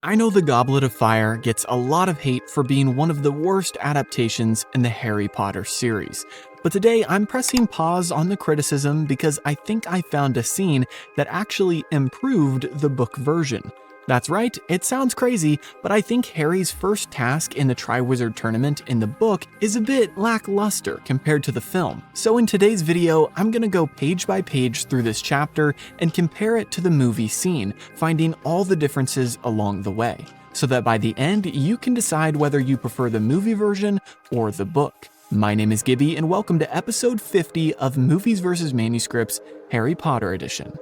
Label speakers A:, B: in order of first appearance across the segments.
A: I know The Goblet of Fire gets a lot of hate for being one of the worst adaptations in the Harry Potter series, but today I'm pressing pause on the criticism because I think I found a scene that actually improved the book version. That's right, it sounds crazy, but I think Harry's first task in the Triwizard Tournament in the book is a bit lackluster compared to the film. So in today's video, I'm gonna go page by page through this chapter and compare it to the movie scene, finding all the differences along the way, so that by the end, you can decide whether you prefer the movie version or the book. My name is Gibby, and welcome to episode 50 of Movies vs. Manuscripts, Harry Potter Edition.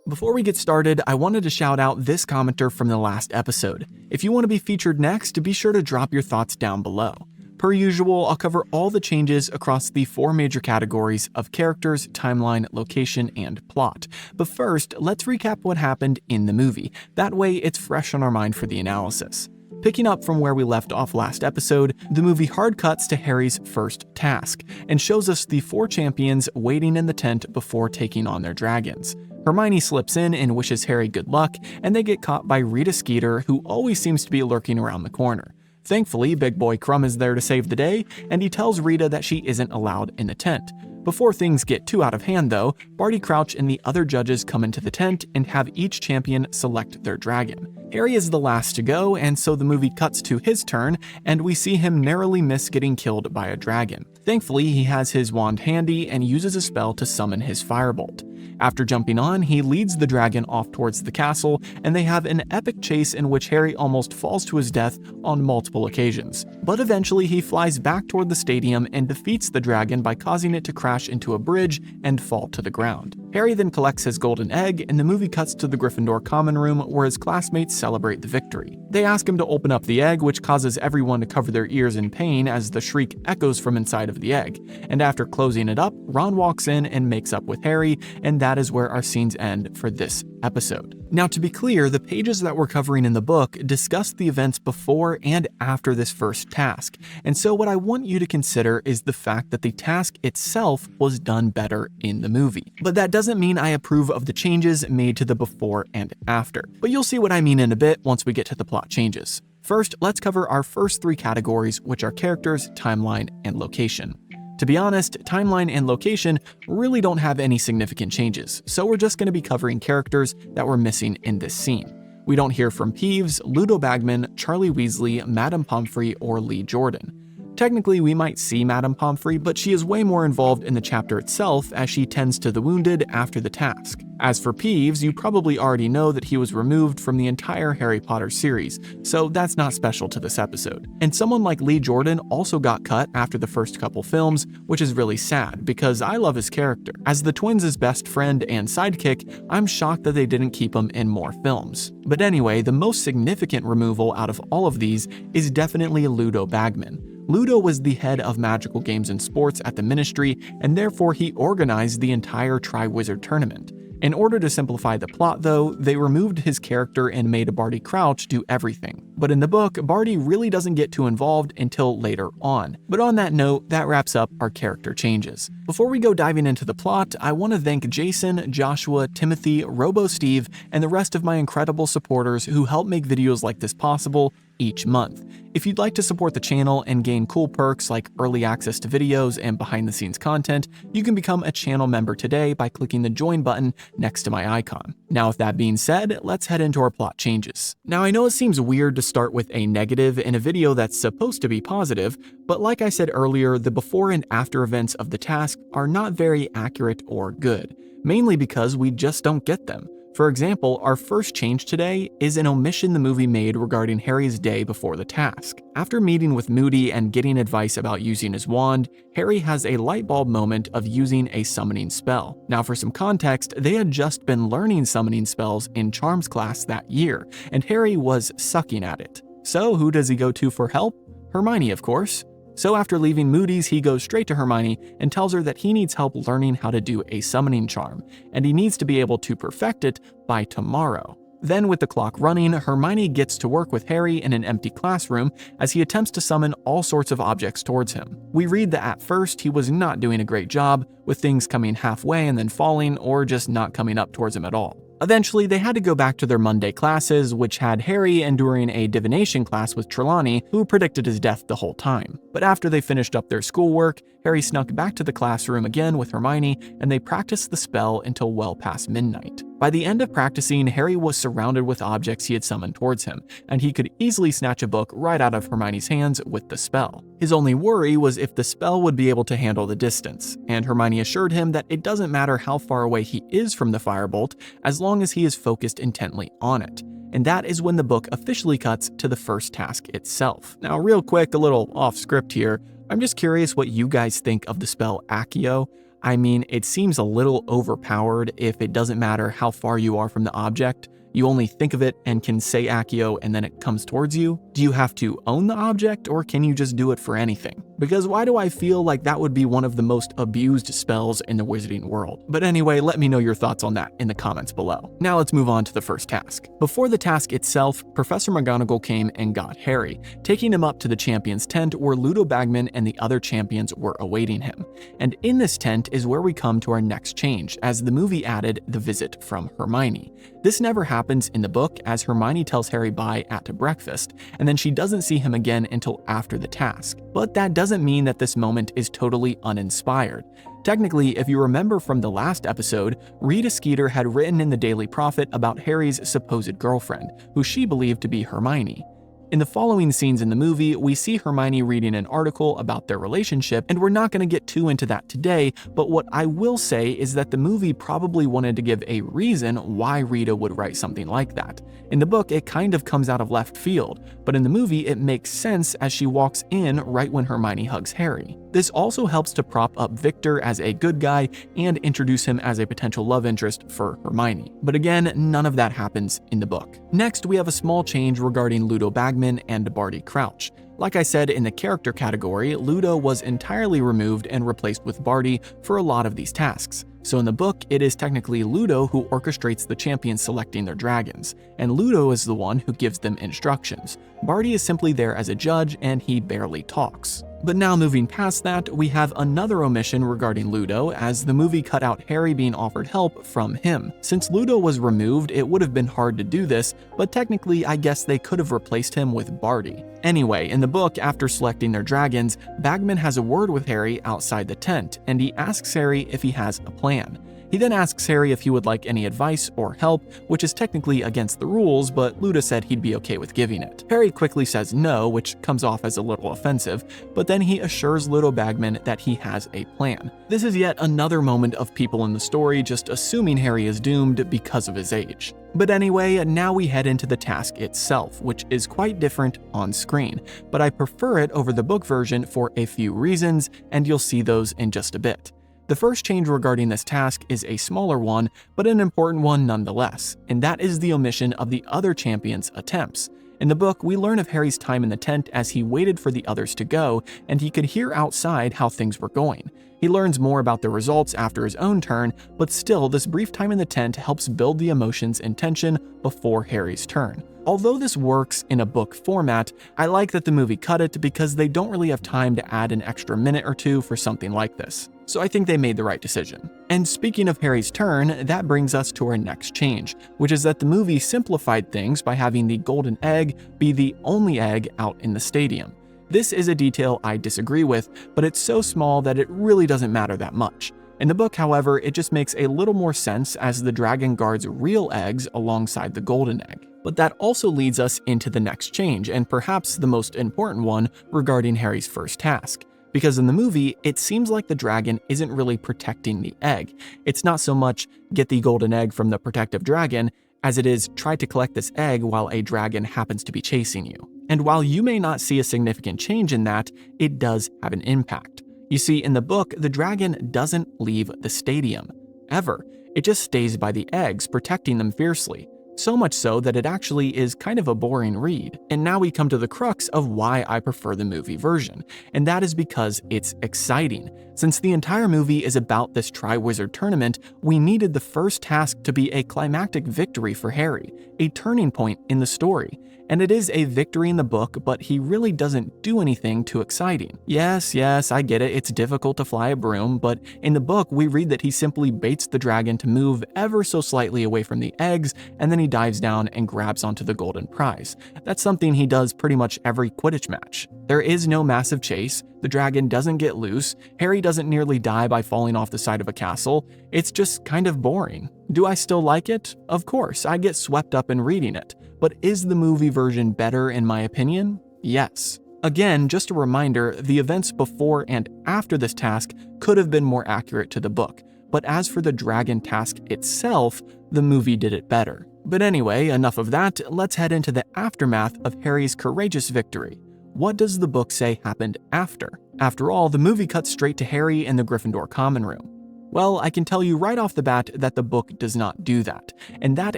A: Before we get started, I wanted to shout out this commenter from the last episode. If you want to be featured next, be sure to drop your thoughts down below. Per usual, I'll cover all the changes across the four major categories of characters, timeline, location, and plot. But first, let's recap what happened in the movie. That way, it's fresh on our mind for the analysis. Picking up from where we left off last episode, the movie hard cuts to Harry's first task, and shows us the four champions waiting in the tent before taking on their dragons. Hermione slips in and wishes Harry good luck, and they get caught by Rita Skeeter, who always seems to be lurking around the corner. Thankfully, Big Boy Crumb is there to save the day, and he tells Rita that she isn't allowed in the tent. Before things get too out of hand though, Barty Crouch and the other judges come into the tent and have each champion select their dragon. Harry is the last to go, and so the movie cuts to his turn, and we see him narrowly miss getting killed by a dragon. Thankfully, he has his wand handy and uses a spell to summon his firebolt. After jumping on, he leads the dragon off towards the castle, and they have an epic chase in which Harry almost falls to his death on multiple occasions. But eventually he flies back toward the stadium and defeats the dragon by causing it to crash into a bridge and fall to the ground. Harry then collects his golden egg, and the movie cuts to the Gryffindor common room where his classmates celebrate the victory. They ask him to open up the egg, which causes everyone to cover their ears in pain as the shriek echoes from inside of the egg. And after closing it up, Ron walks in and makes up with Harry, and that is where our scenes end for this episode. Now, to be clear, the pages that we're covering in the book discuss the events before and after this first task, and so what I want you to consider is the fact that the task itself was done better in the movie. But that doesn't mean I approve of the changes made to the before and after, but you'll see what I mean in a bit once we get to the plot changes. First, let's cover our first three categories, which are characters, timeline, and location. To be honest, timeline and location really don't have any significant changes, so we're just going to be covering characters that were missing in this scene. We don't hear from Peeves, Ludo Bagman, Charlie Weasley, Madame Pomfrey, or Lee Jordan. Technically, we might see Madame Pomfrey, but she is way more involved in the chapter itself as she tends to the wounded after the task. As for Peeves, you probably already know that he was removed from the entire Harry Potter series, so that's not special to this episode. And someone like Lee Jordan also got cut after the first couple films, which is really sad because I love his character. As the twins' best friend and sidekick, I'm shocked that they didn't keep him in more films. But anyway, the most significant removal out of all of these is definitely Ludo Bagman. Ludo was the head of magical games and sports at the Ministry, and therefore he organized the entire Triwizard Tournament. In order to simplify the plot though, they removed his character and made Barty Crouch do everything. But in the book, Barty really doesn't get too involved until later on. But on that note, that wraps up our character changes. Before we go diving into the plot, I want to thank Jason, Joshua, Timothy, Robo Steve, and the rest of my incredible supporters who help make videos like this possible each month. If you'd like to support the channel and gain cool perks like early access to videos and behind-the-scenes content, you can become a channel member today by clicking the join button next to my icon. Now, with that being said, let's head into our plot changes. Now, I know it seems weird to start with a negative in a video that's supposed to be positive, but like I said earlier, the before and after events of the task are not very accurate or good, mainly because we just don't get them. For example, our first change today is an omission the movie made regarding Harry's day before the task. After meeting with Moody and getting advice about using his wand, Harry has a light bulb moment of using a summoning spell. Now, for some context, they had just been learning summoning spells in Charms class that year, and Harry was sucking at it. So who does he go to for help? Hermione, of course. So after leaving Moody's, he goes straight to Hermione and tells her that he needs help learning how to do a summoning charm, and he needs to be able to perfect it by tomorrow. Then, with the clock running, Hermione gets to work with Harry in an empty classroom as he attempts to summon all sorts of objects towards him. We read that at first he was not doing a great job, with things coming halfway and then falling, or just not coming up towards him at all. Eventually, they had to go back to their Monday classes, which had Harry enduring a divination class with Trelawney, who predicted his death the whole time. But after they finished up their schoolwork, Harry snuck back to the classroom again with Hermione, and they practiced the spell until well past midnight. By the end of practicing, Harry was surrounded with objects he had summoned towards him, and he could easily snatch a book right out of Hermione's hands with the spell. His only worry was if the spell would be able to handle the distance, and Hermione assured him that it doesn't matter how far away he is from the firebolt, as long as he is focused intently on it. And that is when the book officially cuts to the first task itself. Now, real quick, a little off script here, I'm just curious what you guys think of the spell Accio. I mean, it seems a little overpowered if it doesn't matter how far you are from the object. You only think of it and can say Accio and then it comes towards you? Do you have to own the object, or can you just do it for anything? Because why do I feel like that would be one of the most abused spells in the wizarding world? But anyway, let me know your thoughts on that in the comments below. Now let's move on to the first task. Before the task itself, Professor McGonagall came and got Harry, taking him up to the champion's tent where Ludo Bagman and the other champions were awaiting him. And in this tent is where we come to our next change, as the movie added the visit from Hermione. This never happens in the book, as Hermione tells Harry bye at breakfast, and then she doesn't see him again until after the task. But that doesn't mean that this moment is totally uninspired. Technically, if you remember from the last episode, Rita Skeeter had written in the Daily Prophet about Harry's supposed girlfriend, who she believed to be Hermione. In the following scenes in the movie, we see Hermione reading an article about their relationship, and we're not going to get too into that today, but what I will say is that the movie probably wanted to give a reason why Rita would write something like that. In the book, it kind of comes out of left field, but in the movie, it makes sense as she walks in right when Hermione hugs Harry. This also helps to prop up Victor as a good guy and introduce him as a potential love interest for Hermione. But again, none of that happens in the book. Next, we have a small change regarding Ludo Bagman and Barty Crouch. Like I said, in the character category, Ludo was entirely removed and replaced with Barty for a lot of these tasks. So in the book, it is technically Ludo who orchestrates the champions selecting their dragons, and Ludo is the one who gives them instructions. Barty is simply there as a judge, and he barely talks. But now moving past that, we have another omission regarding Ludo, as the movie cut out Harry being offered help from him. Since Ludo was removed, it would have been hard to do this, but technically I guess they could have replaced him with Barty. Anyway, in the book, after selecting their dragons, Bagman has a word with Harry outside the tent, and he asks Harry if he has a plan. He then asks Harry if he would like any advice or help, which is technically against the rules, but Ludo said he'd be okay with giving it. Harry quickly says no, which comes off as a little offensive, but then he assures Ludo Bagman that he has a plan. This is yet another moment of people in the story just assuming Harry is doomed because of his age. But anyway, now we head into the task itself, which is quite different on screen, but I prefer it over the book version for a few reasons, and you'll see those in just a bit. The first change regarding this task is a smaller one, but an important one nonetheless, and that is the omission of the other champions' attempts. In the book, we learn of Harry's time in the tent as he waited for the others to go, and he could hear outside how things were going. He learns more about the results after his own turn, but still, this brief time in the tent helps build the emotions and tension before Harry's turn. Although this works in a book format, I like that the movie cut it because they don't really have time to add an extra minute or two for something like this. So I think they made the right decision. And speaking of Harry's turn, that brings us to our next change, which is that the movie simplified things by having the golden egg be the only egg out in the stadium. This is a detail I disagree with, but it's so small that it really doesn't matter that much. In the book, however, it just makes a little more sense as the dragon guards real eggs alongside the golden egg. But that also leads us into the next change, and perhaps the most important one regarding Harry's first task. Because in the movie, it seems like the dragon isn't really protecting the egg. It's not so much get the golden egg from the protective dragon, as it is try to collect this egg while a dragon happens to be chasing you. And while you may not see a significant change in that, it does have an impact. You see, in the book, the dragon doesn't leave the stadium, ever. It just stays by the eggs, protecting them fiercely. So much so that it actually is kind of a boring read. And now we come to the crux of why I prefer the movie version, and that is because it's exciting. Since the entire movie is about this Triwizard Tournament, we needed the first task to be a climactic victory for Harry, a turning point in the story. And it is a victory in the book, but he really doesn't do anything too exciting. Yes, I get it, it's difficult to fly a broom, but in the book we read that he simply baits the dragon to move ever so slightly away from the eggs, and then he dives down and grabs onto the golden prize. That's something he does pretty much every Quidditch match. There is no massive chase, the dragon doesn't get loose, Harry doesn't nearly die by falling off the side of a castle. It's just kind of boring. Do I still like it? Of course, I get swept up in reading it. But is the movie version better in my opinion? Yes. Again, just a reminder, the events before and after this task could have been more accurate to the book, but as for the dragon task itself, the movie did it better. But anyway, enough of that, let's head into the aftermath of Harry's courageous victory. What does the book say happened after? After all, the movie cuts straight to Harry in the Gryffindor common room. Well, I can tell you right off the bat that the book does not do that, and that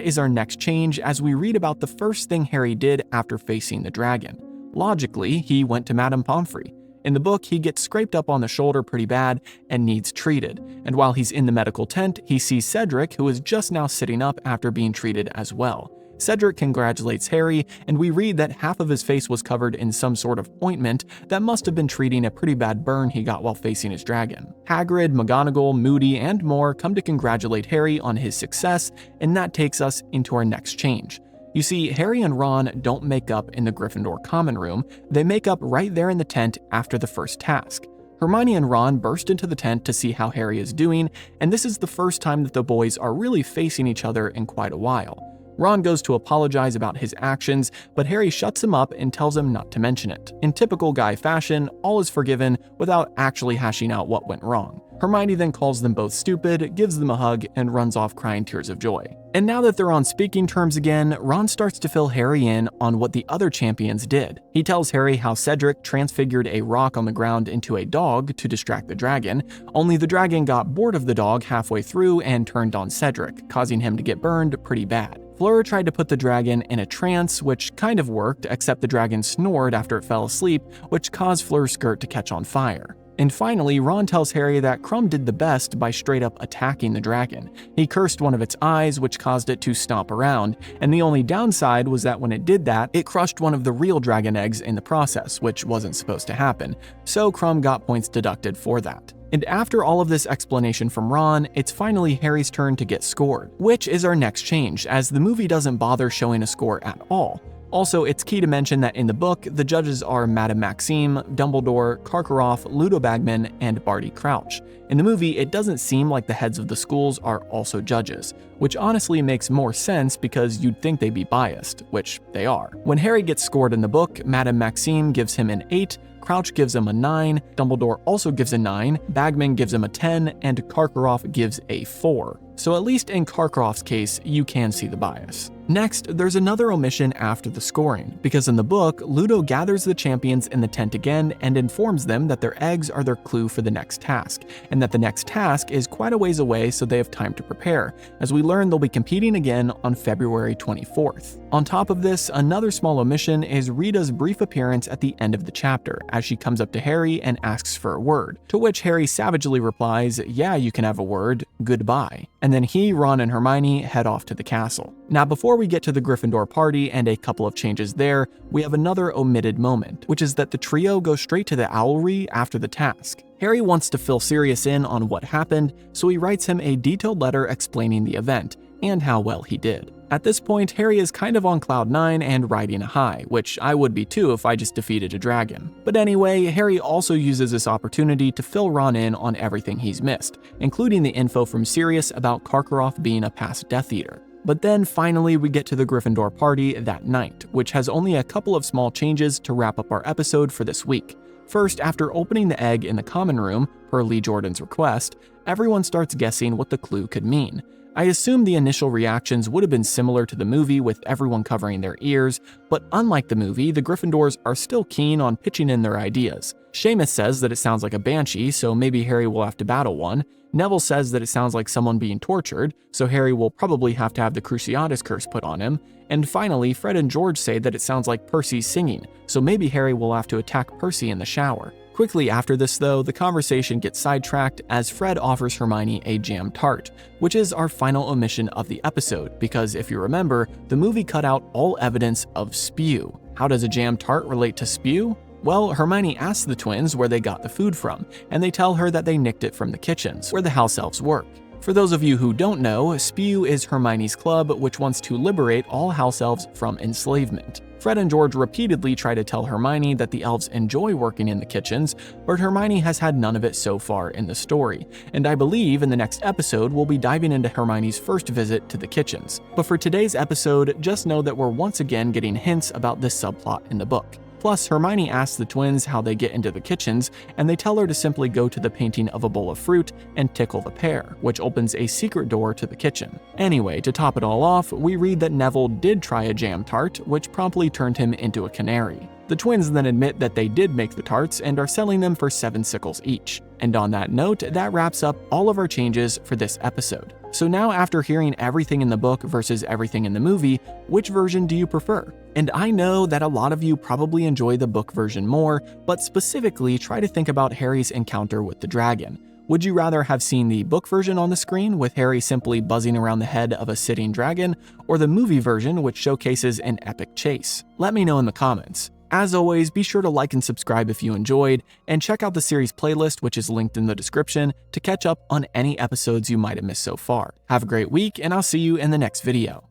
A: is our next change as we read about the first thing Harry did after facing the dragon. Logically, he went to Madame Pomfrey. In the book, he gets scraped up on the shoulder pretty bad and needs treated, and while he's in the medical tent, he sees Cedric, who is just now sitting up after being treated as well. Cedric congratulates Harry, and we read that half of his face was covered in some sort of ointment that must have been treating a pretty bad burn he got while facing his dragon. Hagrid, McGonagall, Moody, and more come to congratulate Harry on his success, and that takes us into our next change. You see, Harry and Ron don't make up in the Gryffindor common room, they make up right there in the tent after the first task. Hermione and Ron burst into the tent to see how Harry is doing, and this is the first time that the boys are really facing each other in quite a while. Ron goes to apologize about his actions, but Harry shuts him up and tells him not to mention it. In typical guy fashion, all is forgiven without actually hashing out what went wrong. Hermione then calls them both stupid, gives them a hug, and runs off crying tears of joy. And now that they're on speaking terms again, Ron starts to fill Harry in on what the other champions did. He tells Harry how Cedric transfigured a rock on the ground into a dog to distract the dragon, only the dragon got bored of the dog halfway through and turned on Cedric, causing him to get burned pretty bad. Fleur tried to put the dragon in a trance, which kind of worked, except the dragon snored after it fell asleep, which caused Fleur's skirt to catch on fire. And finally, Ron tells Harry that Krum did the best by straight up attacking the dragon. He cursed one of its eyes, which caused it to stomp around, and the only downside was that when it did that, it crushed one of the real dragon eggs in the process, which wasn't supposed to happen, so Krum got points deducted for that. And after all of this explanation from Ron, it's finally Harry's turn to get scored, which is our next change, as the movie doesn't bother showing a score at all. Also, it's key to mention that in the book, the judges are Madame Maxime, Dumbledore, Karkaroff, Ludo Bagman, and Barty Crouch. In the movie, it doesn't seem like the heads of the schools are also judges, which honestly makes more sense because you'd think they'd be biased, which they are. When Harry gets scored in the book, Madame Maxime gives him an 8, Crouch gives him a 9, Dumbledore also gives a 9, Bagman gives him a 10, and Karkaroff gives a 4. So at least in Karkaroff's case, you can see the bias. Next, there's another omission after the scoring, because in the book, Ludo gathers the champions in the tent again and informs them that their eggs are their clue for the next task, and that the next task is quite a ways away so they have time to prepare, as we learn they'll be competing again on February 24th. On top of this, another small omission is Rita's brief appearance at the end of the chapter, as she comes up to Harry and asks for a word, to which Harry savagely replies, "Yeah, you can have a word, goodbye." And then he, Ron, and Hermione head off to the castle. Now, before we get to the Gryffindor party and a couple of changes there, we have another omitted moment, which is that the trio go straight to the owlry after the task. Harry wants to fill Sirius in on what happened, so he writes him a detailed letter explaining the event, and how well he did. At this point, Harry is kind of on cloud 9 and riding a high, which I would be too if I just defeated a dragon. But anyway, Harry also uses this opportunity to fill Ron in on everything he's missed, including the info from Sirius about Karkaroff being a past Death Eater. But then finally we get to the Gryffindor party that night, which has only a couple of small changes to wrap up our episode for this week. First, after opening the egg in the common room, per Lee Jordan's request, everyone starts guessing what the clue could mean. I assume the initial reactions would have been similar to the movie with everyone covering their ears, but unlike the movie, the Gryffindors are still keen on pitching in their ideas. Seamus says that it sounds like a banshee, so maybe Harry will have to battle one. Neville says that it sounds like someone being tortured, so Harry will probably have to have the Cruciatus curse put on him. And finally, Fred and George say that it sounds like Percy singing, so maybe Harry will have to attack Percy in the shower. Quickly after this though, the conversation gets sidetracked as Fred offers Hermione a jam tart, which is our final omission of the episode, because if you remember, the movie cut out all evidence of spew. How does a jam tart relate to spew? Well, Hermione asks the twins where they got the food from, and they tell her that they nicked it from the kitchens, where the house elves work. For those of you who don't know, Spew is Hermione's club, which wants to liberate all house elves from enslavement. Fred and George repeatedly try to tell Hermione that the elves enjoy working in the kitchens, but Hermione has had none of it so far in the story, and I believe in the next episode we'll be diving into Hermione's first visit to the kitchens. But for today's episode, just know that we're once again getting hints about this subplot in the book. Plus, Hermione asks the twins how they get into the kitchens, and they tell her to simply go to the painting of a bowl of fruit and tickle the pear, which opens a secret door to the kitchen. Anyway, to top it all off, we read that Neville did try a jam tart, which promptly turned him into a canary. The twins then admit that they did make the tarts and are selling them for 7 sickles each. And on that note, that wraps up all of our changes for this episode. So now, after hearing everything in the book versus everything in the movie, which version do you prefer? And I know that a lot of you probably enjoy the book version more, but specifically try to think about Harry's encounter with the dragon. Would you rather have seen the book version on the screen with Harry simply buzzing around the head of a sitting dragon, or the movie version which showcases an epic chase? Let me know in the comments. As always, be sure to like and subscribe if you enjoyed, and check out the series playlist which is linked in the description to catch up on any episodes you might have missed so far. Have a great week, and I'll see you in the next video.